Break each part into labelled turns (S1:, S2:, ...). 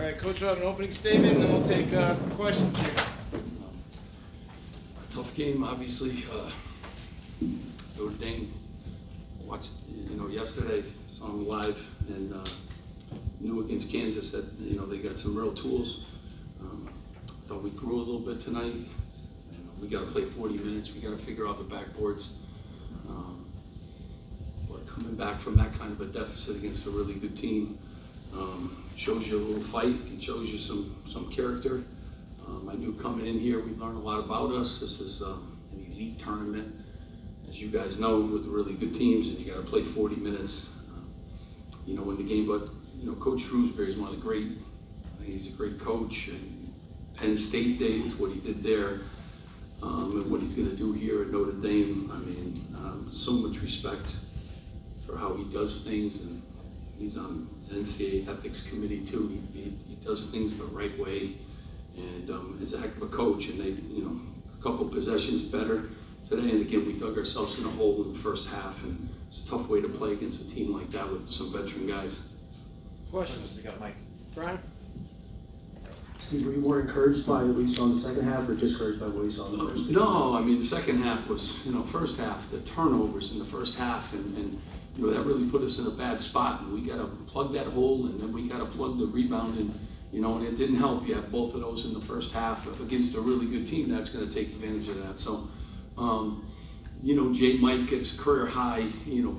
S1: right, Coach will have an opening statement, and then we'll take questions here.
S2: Tough game, obviously. Notre Dame watched, yesterday, saw them live, and knew against Kansas that, they got some real tools. Thought we grew a little bit tonight. We got to play 40 minutes. We got to figure out the backboards. But coming back from that kind of a deficit against a really good team shows you a little fight. It shows you some character. I knew coming in here, we'd learn a lot about us. This is an elite tournament, as you guys know, with really good teams, and you got to play 40 minutes, in the game. But Coach Shrewsbury is one of the great. I think he's a great coach. And Penn State days, what he did there, and what he's going to do here at Notre Dame. I mean, so much respect for how he does things, and he's on the NCAA ethics committee too. He does things the right way. And is a heck of a coach, and they, a couple possessions better today. And again, we dug ourselves in a hole in the first half, and it's a tough way to play against a team like that with some veteran guys.
S1: Questions?
S3: You got Mike.
S1: Brian?
S4: Steve, were you more encouraged by what you saw in the second half, or discouraged by what you saw in the first?
S2: No, I mean, the second half was, first half, the turnovers in the first half, and that really put us in a bad spot, and we got to plug that hole, and then we got to plug the rebound, and it didn't help. You have both of those in the first half against a really good team that's going to take advantage of that. So, Jay Mike gets career high,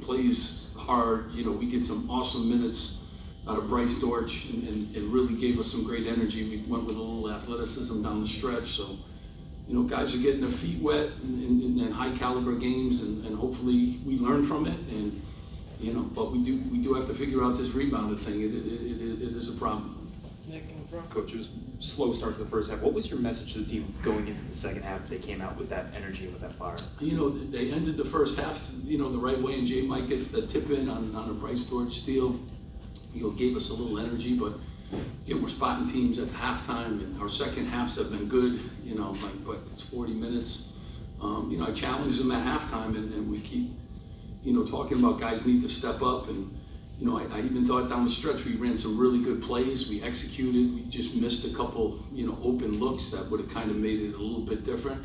S2: plays hard. We get some awesome minutes out of Bryce Dortch and really gave us some great energy. We went with a little athleticism down the stretch. So, guys are getting their feet wet in high caliber games, and hopefully we learn from it. And, but we do have to figure out this rebounding thing. It is a problem.
S1: Nick in front.
S3: Coach, it was a slow start to the first half. What was your message to the team going into the second half? They came out with that energy and with that fire.
S2: They ended the first half, the right way, and Jay Mike gets the tip in on a Bryce Dortch steal. Gave us a little energy, but again, we're spotting teams at halftime, and our second halves have been good. But it's 40 minutes. I challenged them at halftime, and we keep, talking about guys need to step up. And I even thought down the stretch we ran some really good plays. We executed. We just missed a couple, open looks that would have kind of made it a little bit different.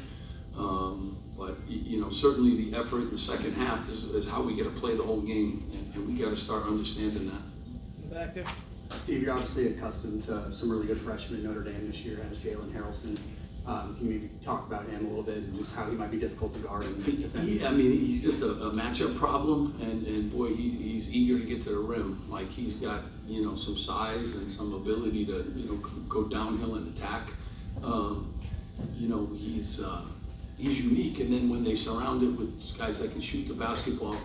S2: But certainly the effort in the second half is how we got to play the whole game, and we got to start understanding that.
S1: Back there.
S4: Steve, you're obviously accustomed to some really good freshmen in Notre Dame this year, as Jalen Harrelson. Can you maybe talk about him a little bit and just how he might be difficult to guard and defend?
S2: He's just a matchup problem, and boy, he's eager to get to the rim. Like, he's got, some size and some ability to, go downhill and attack. He's unique, and then when they surround it with guys that can shoot the basketball,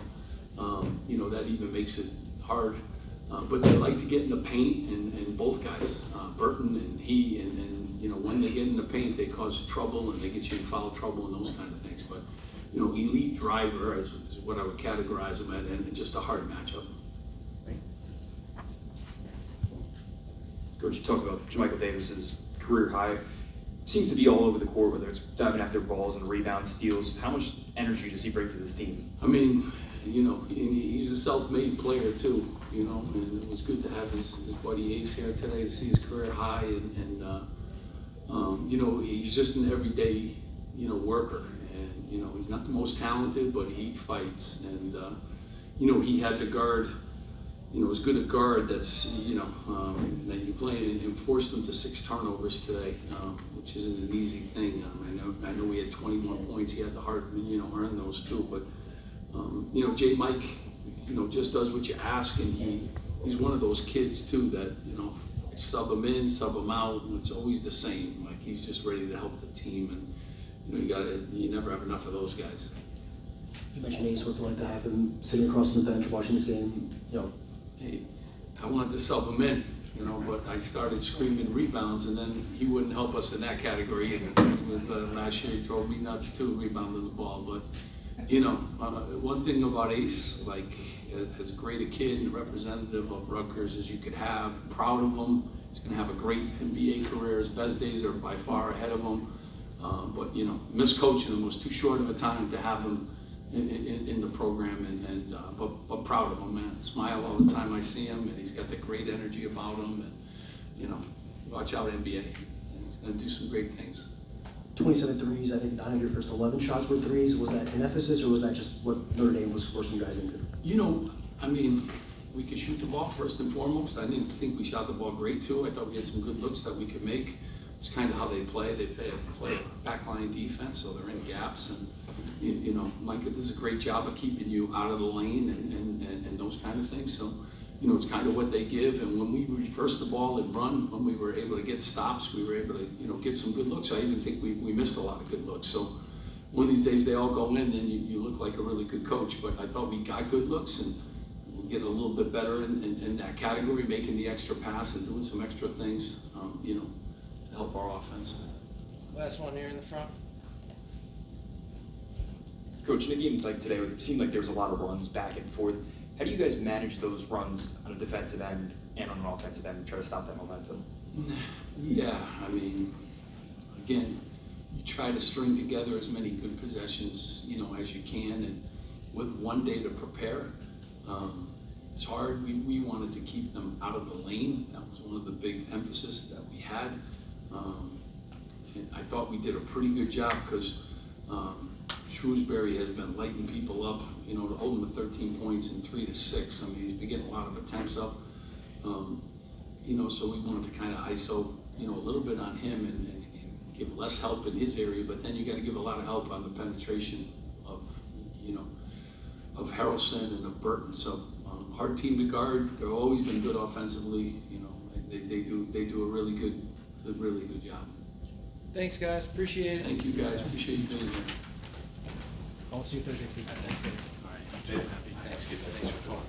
S2: that even makes it hard. But they like to get in the paint, and both guys, Burton and he, and when they get in the paint, they cause trouble, and they get you in foul trouble and those kind of things. But, elite driver is what I would categorize him at, and just a hard matchup.
S3: Coach, you talked about Jermichael Davis's career high. Seems to be all over the court, whether it's diving after balls and rebounds, steals. How much energy does he bring to this team?
S2: I mean, he's a self-made player too, and it was good to have his buddy Ace here today to see his career high, and he's just an everyday, worker, and, he's not the most talented, but he fights, and, he had to guard, as good a guard that's, that you play, and forced him to 6 turnovers today, which isn't an easy thing. I know he had 21 points, he had to earn those too, but Jay Mike, just does what you ask, and he's one of those kids too that, sub him in, sub him out, and it's always the same. Like, he's just ready to help the team, and you never have enough of those guys.
S4: You mentioned Ace. What's it like to have him sitting across the bench watching this game?
S2: Hey, I wanted to sub him in, but I started screaming rebounds, and then he wouldn't help us in that category. And it was last year he drove me nuts too, rebounding the ball. But one thing about Ace, like, as great a kid and representative of Rutgers as you could have, proud of him. He's going to have a great NBA career. His best days are by far ahead of him. But miscoaching him was too short of a time to have him in the program, but proud of him, man. Smile all the time I see him, and he's got the great energy about him, and watch out NBA. He's gonna do some great things.
S5: 27 threes, I think 9 of your first 11 shots were threes. Was that an emphasis, or was that just what Notre Dame was forcing you guys into?
S2: You know, I mean, we could shoot the ball first and foremost. I didn't think we shot the ball great too. I thought we had some good looks that we could make. It's kind of how they play. They play backline defense, so they're in gaps. And, you know, Micah does a great job of keeping you out of the lane and those kind of things. So, you know, it's kind of what they give. And when we reverse the ball and run, when we were able to get stops, we were able to, you know, get some good looks. I even think we missed a lot of good looks. So one of these days they all go in, and you look like a really good coach. But I thought we got good looks, and we're getting a little bit better in that category, making the extra pass and doing some extra things, you know, to help our offense.
S1: Last one here in the front.
S3: Coach, in a game like today, it seemed like there was a lot of runs back and forth. How do you guys manage those runs on a defensive end and on an offensive end and try to stop that momentum?
S2: Yeah, I mean, again, you try to string together as many good possessions, you know, as you can, and with one day to prepare. It's hard. We wanted to keep them out of the lane. That was one of the big emphasis that we had. And I thought we did a pretty good job because Shrewsbury has been lighting people up, you know, to hold him to 13 points and 3 to 6. I mean, he's been getting a lot of attempts up. You know, so we wanted to kind of ISO, you know, a little bit on him and give less help in his area, but then you got to give a lot of help on the penetration of, you know, of Harrelson and of Burton. So hard team to guard. They've always been good offensively. You know, they do a really good job.
S1: Thanks, guys. Appreciate it.
S2: Thank you guys. Appreciate you being here.
S1: I'll see you Thursday. Thanks.
S2: All right. Happy Thanksgiving. Thanks for calling.